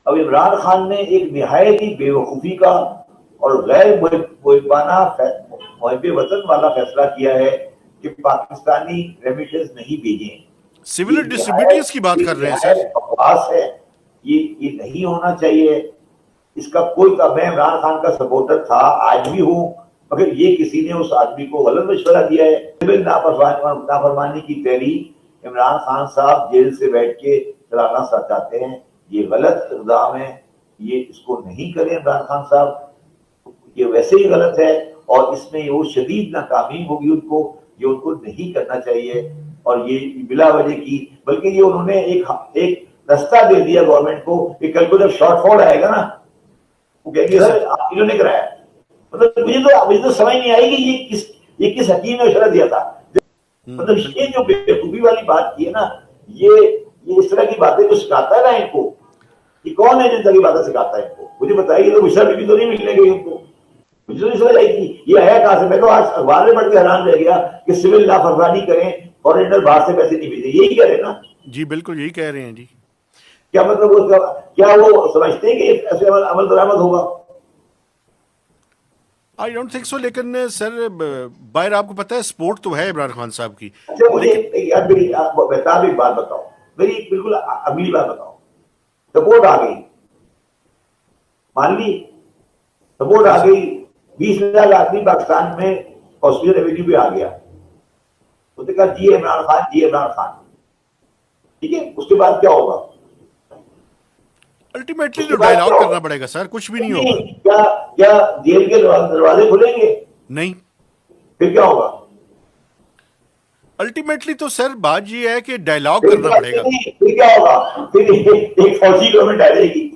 اب عمران خان نے ایک نہایت ہی بے وقوفی کا اور غیر محبانہ محب وطن والا فیصلہ کیا ہے کہ پاکستانی ریمیٹنس نہیں بھیجیں. سملر ڈسٹریبیوٹرز کی بات کر رہے ہیں سر. بکواس ہے یہ نہیں ہونا چاہیے. اس کا کوئی میں عمران خان کا سپورٹر تھا, آج بھی ہوں, مگر یہ کسی نے اس آدمی کو غلط مشورہ دیا ہے. سول نافرمانی کی تحریک عمران خان صاحب جیل سے بیٹھ کے چلانا چاہتے ہیں. یہ غلط اقدام ہے, یہ اس کو نہیں کریں عمران خان صاحب, یہ ویسے ہی غلط ہے اور اس میں وہ شدید ناکامی ہوگی ان کو, یہ ان کو نہیں کرنا چاہیے. اور یہ بلا وجہ کی, بلکہ یہ انہوں نے ایک رستہ دے دیا گورنمنٹ کو کہ کل کو جب شارٹ فال آئے گا نا, وہ کہیں گے سر آپ انہوں نے کرایا. مطلب مجھے تو سمجھ نہیں آئی کہ یہ کس حکیم نے مشورہ دیا تھا. مطلب یہ جو بےوقوفی والی بات کی ہے نا, یہ اس طرح کی باتیں جو سکھاتا ہے نا ان کو, یہ کون ہے جن طرح کی باتیں سکھاتا ہے ان کو, مجھے بتائیے. تو مشرف بھی تو نہیں ملنے گئی ان کو, مجھے تو نہیں سمجھ آئی تھی یہ ہے کہاں سے. میں تو آج اخبار میں پڑھ کے حیران رہ گیا کہ سول نافرمانی کریں, فارنر باہر سے پیسے نہیں بھیجیں, یہی کہہ رہے ہیں نا. جی بالکل یہی کہہ رہے ہیں. جی کیا مطلب کیا وہ سمجھتے ہیں کہ ایسے عمل درآمد ہوگا؟ I don't think so. لیکن سر باہر آپ کو پتہ ہے سپورٹ تو ہے عمران خان صاحب کی. اچھا مجھے ایک بات بتاؤ, میری بالکل اگلی بات بتاؤ. سپورٹ آ گئی, مان لی سپورٹ آ گئی, 20,000 آدمی پاکستان میں آسٹریلین ریونیو پہ آ گیا. اس نے کہا جی عمران خان, جی عمران خان, ٹھیک ہے. اس کے بعد کیا ہوگا؟ الٹیمیٹلی تو ڈائیلاگ کرنا پڑے گا سر, کچھ بھی نہیں ہوگا. کیا جیل کے دروازے کھلیں گے؟ نہیں. پھر کیا ہوگا؟ الٹیمیٹلی تو سر بات یہ ہے کہ ڈائیلاگ کرنا پڑے گا. پھر کیا ہوگا؟ پھر ایک فوجی گورنمنٹ آ جائے گی.